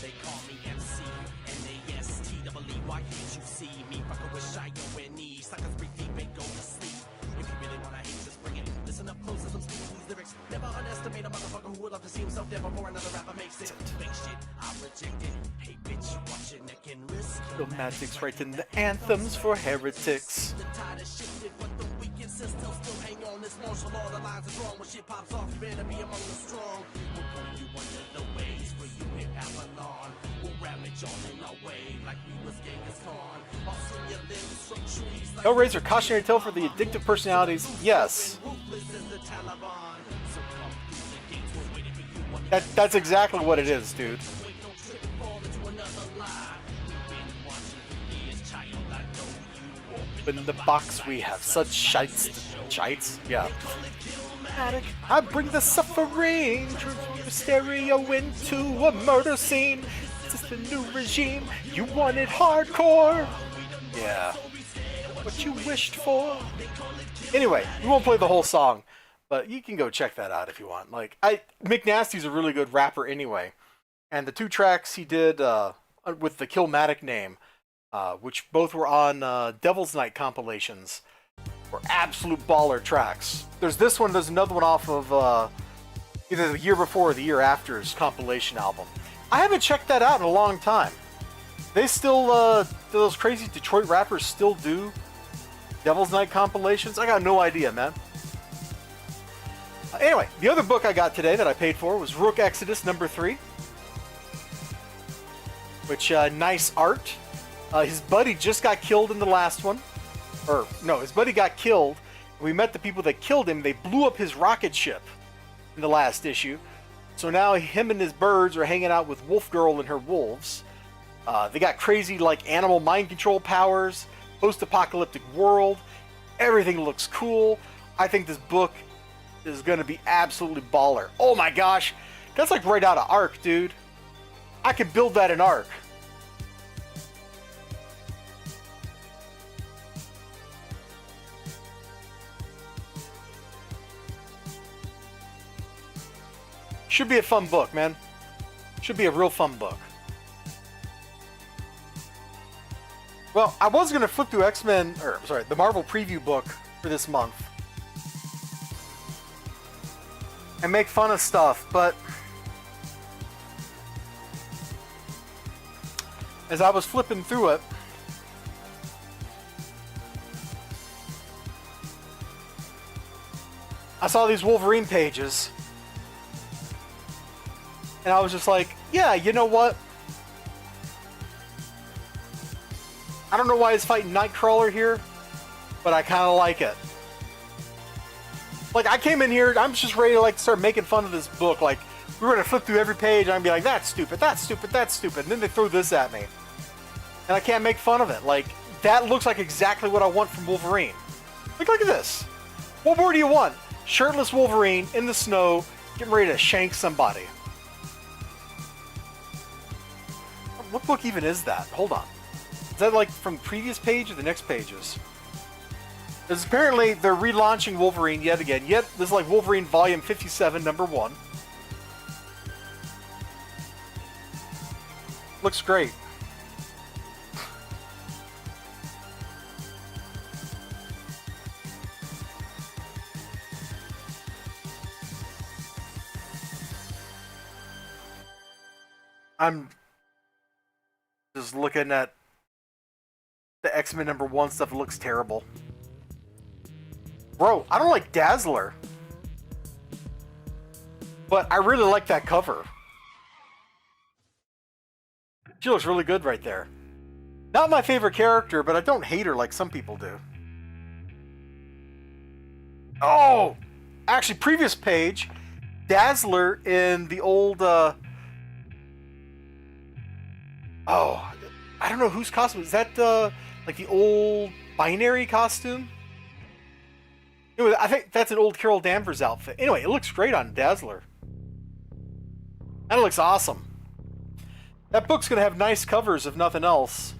They call me MC, N-A-S-T-E-E, why can't you see me? Fucking with shy O-N-E, suckers breathe deep and go to sleep. If you really wanna hate, just bring it. Listen up close as I'm speaking these lyrics. Never underestimate a motherfucker who would love to see himself dead before another rapper makes it. Fake shit, I reject it. Hey bitch, you watch your neck and wrist. Dogmatics writing the anthems for heretics. The tide has shifted, but the weekend system still hang on. This martial law, the lines is wrong. When shit pops off, you better be among the strong. We'll pull you under the waves where you hit Avalon. We'll ravage on in our way like we was Genghis Khan. I'll swing your limbs from trees like Hellraiser cautionary tale for the addictive personalities. Yes. ruthless as the Taliban. So come through the gates, we're waiting for you. That's exactly what it is, dude. Wait, don't trip and fall into another lie. We've been watching for years, child. I know you open In the box we have such shites. Shites? Yeah. I bring the suffering, turn your stereo into a murder scene. This is the new regime. You wanted hardcore. Yeah. What you wished for. Anyway, we won't play the whole song, but you can go check that out if you want. Like, McNasty's a really good rapper anyway, and the 2 tracks he did with the Killmatic name, which both were on Devil's Night compilations, were absolute baller tracks. There's this one, there's another one off of either the year before or the year after's compilation album. I haven't checked that out in a long time. They still, those crazy Detroit rappers still do Devil's Night compilations? I got no idea, man. Anyway, the other book I got today that I paid for was Rook Exodus #3. Which, nice art. His buddy just got killed in the last one. Or, no, his buddy got killed. We met the people that killed him. They blew up his rocket ship in the last issue. So now him and his birds are hanging out with Wolf Girl and her wolves. They got crazy, like, animal mind control powers. Post-apocalyptic world. Everything looks cool. I think this book is going to be absolutely baller. Oh my gosh. That's like right out of Ark, dude. I could build that in Ark. Should be a fun book, man. Should be a real fun book. Well, I was going to flip through the Marvel preview book for this month and make fun of stuff, but as I was flipping through it, I saw these Wolverine pages, and I was just like, yeah, you know what? I don't know why he's fighting Nightcrawler here, but I kind of like it. Like, I came in here, I'm just ready to, like, start making fun of this book. Like, we're going to flip through every page, and I'm going to be like, that's stupid, that's stupid, that's stupid. And then they throw this at me. And I can't make fun of it. Like, that looks like exactly what I want from Wolverine. Like, look at this. What more do you want? Shirtless Wolverine in the snow, getting ready to shank somebody. What book even is that? Hold on. Is that like from the previous page or the next pages? Because apparently they're relaunching Wolverine yet again. Yet this is like Wolverine Volume 57, #1. Looks great. I'm just looking at the X-Men #1 stuff. It looks terrible. Bro, I don't like Dazzler, but I really like that cover. She looks really good right there. Not my favorite character, but I don't hate her like some people do. Oh! Actually, previous page, Dazzler in the old, oh, I don't know whose costume. Is that, like the old Binary costume? Anyway, I think that's an old Carol Danvers outfit. Anyway, it looks great on Dazzler. That looks awesome. That book's going to have nice covers, if nothing else.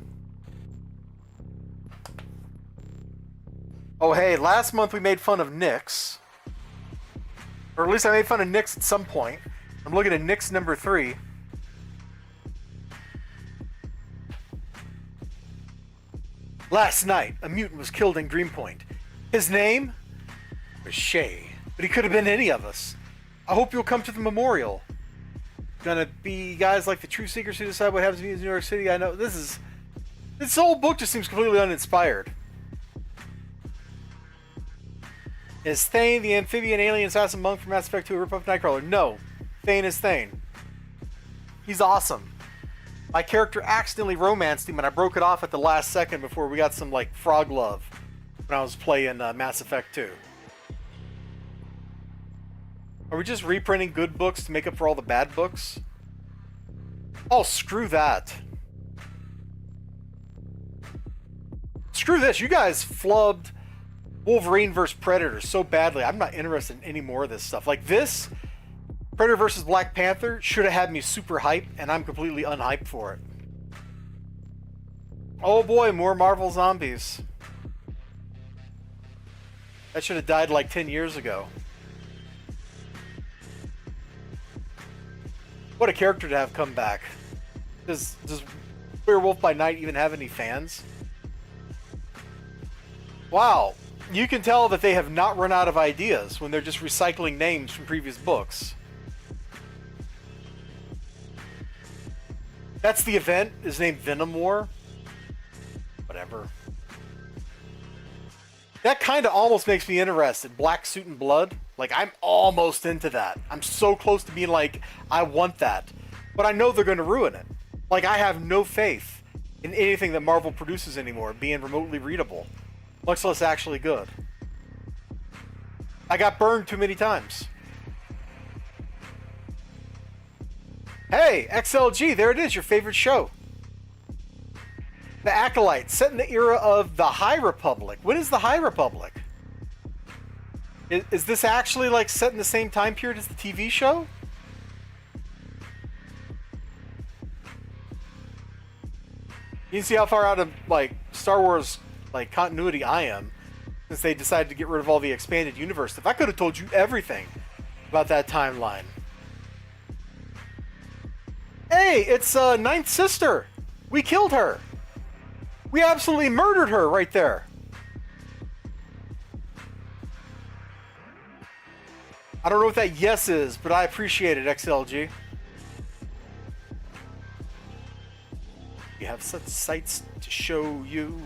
Oh, hey, last month we made fun of Nyx. Or at least I made fun of Nyx at some point. I'm looking at Nyx number 3. Last night, a mutant was killed in Greenpoint. His name was Shay, but he could have been any of us. I hope you'll come to the memorial. Gonna be guys like the True Seekers who decide what happens to me in New York City. I know this whole book just seems completely uninspired. Is Thane the amphibian alien assassin monk from Mass Effect 2 a rip-off Nightcrawler? No. Thane is Thane. He's awesome. My character accidentally romanced him and I broke it off at the last second before we got some, like, frog love when I was playing Mass Effect 2. Are we just reprinting good books to make up for all the bad books? Oh, screw that. Screw this. You guys flubbed Wolverine vs. Predator so badly. I'm not interested in any more of this stuff. Like this, Predator vs. Black Panther should have had me super hyped, and I'm completely unhyped for it. Oh boy, more Marvel zombies. That should have died like 10 years ago. What a character to have come back. Does Werewolf by Night even have any fans? Wow. You can tell that they have not run out of ideas when they're just recycling names from previous books. That's the event, is named Venom War. Whatever. That kind of almost makes me interested. Black Suit and Blood. Like, I'm almost into that. I'm so close to being like, I want that. But I know they're going to ruin it. Like, I have no faith in anything that Marvel produces anymore being remotely readable. Much less actually good. I got burned too many times. Hey, XLG, there it is, your favorite show. The Acolyte, set in the era of the High Republic. When is the High Republic? Is this actually like set in the same time period as the TV show? You can see how far out of like Star Wars like continuity I am, since they decided to get rid of all the expanded universe stuff. I could have told you everything about that timeline. Hey, it's Ninth Sister. We killed her. We absolutely murdered her right there. I don't know what that yes is, but I appreciate it, XLG. We have such sights to show you.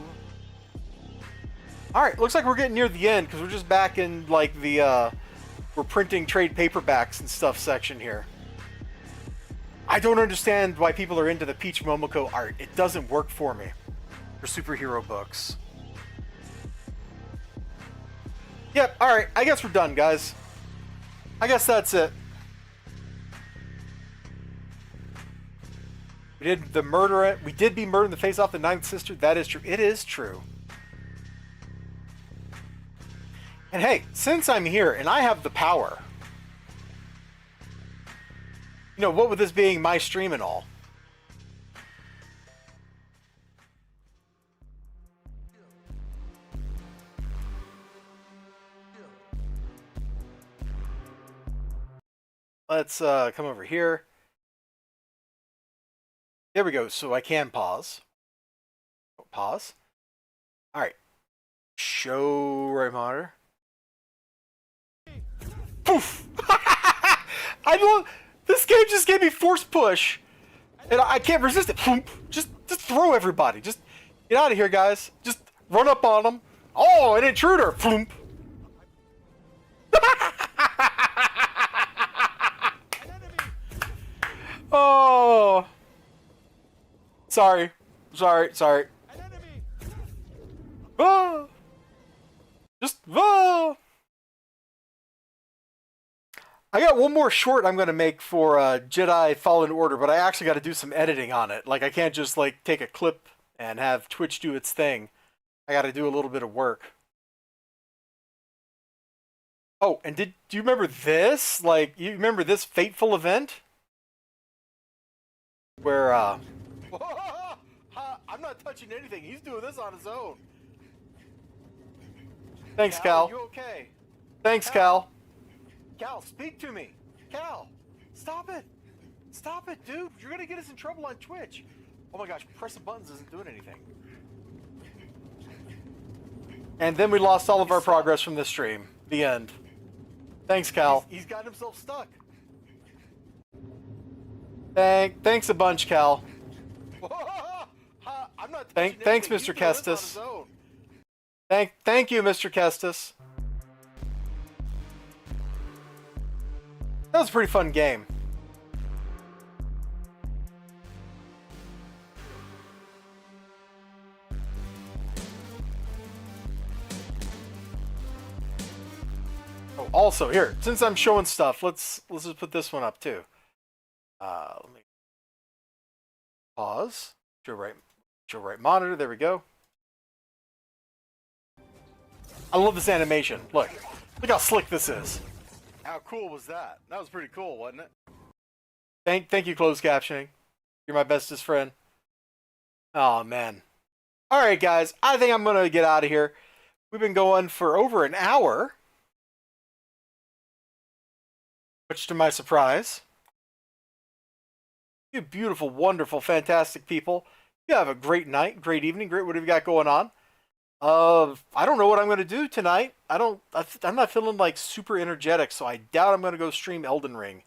Alright, looks like we're getting near the end, because we're just back in, like, the, we're printing trade paperbacks and stuff section here. I don't understand why people are into the Peach Momoko art. It doesn't work for me. For superhero books. Yep, alright, I guess we're done, guys. I guess that's it. We did the murder. We did be murdered in the face off the Ninth Sister. That is true. It is true. And hey, since I'm here and I have the power, you know, what with this being my stream and all, let's come over here. There we go. So I can pause. Pause. All right. Show right monitor. Poof! I don't. This game just gave me force push, and I can't resist it. Just throw everybody. Just get out of here, guys. Just run up on them. Oh, an intruder. Oh. Sorry. Ah. Just ah. I got one more short I'm going to make for Jedi Fallen Order, but I actually got to do some editing on it. Like, I can't just, like, take a clip and have Twitch do its thing. I got to do a little bit of work. Oh, and do you remember this? Like, you remember this fateful event? Where, I'm not touching anything. He's doing this on his own. Thanks, Cal. You okay? Thanks, Cal. Cal, speak to me. Cal, stop it. Stop it, dude. You're gonna get us in trouble on Twitch. Oh my gosh, pressing buttons isn't doing anything. And then we lost all of our progress from this stream. The end. Thanks, Cal. He's got himself stuck. Thanks a bunch, Cal. I'm not Thanks, anything. Mr. He's doing this on Kestis. his own. Thank you, Mr. Kestis. That was a pretty fun game. Oh, also here, since I'm showing stuff, let's just put this one up too. Let me pause. Show right monitor. There we go. I love this animation. Look how slick this is. How cool was that? That was pretty cool, wasn't it? Thank you, closed captioning. You're my bestest friend. Oh man. All right, guys. I think I'm gonna get out of here. We've been going for over an hour, much to my surprise. You beautiful, wonderful, fantastic people. You have a great night, great evening, great whatever you got going on. I don't know what I'm going to do tonight. I'm not feeling like super energetic, so I doubt I'm going to go stream Elden Ring.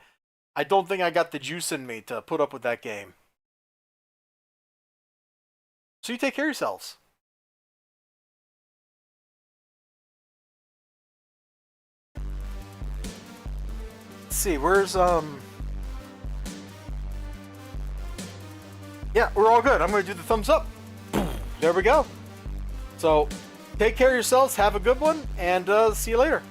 I don't think I got the juice in me to put up with that game. So you take care of yourselves. Let's see, where's yeah, we're all good. I'm going to do the thumbs up. There we go. So, take care of yourselves, have a good one, and see you later.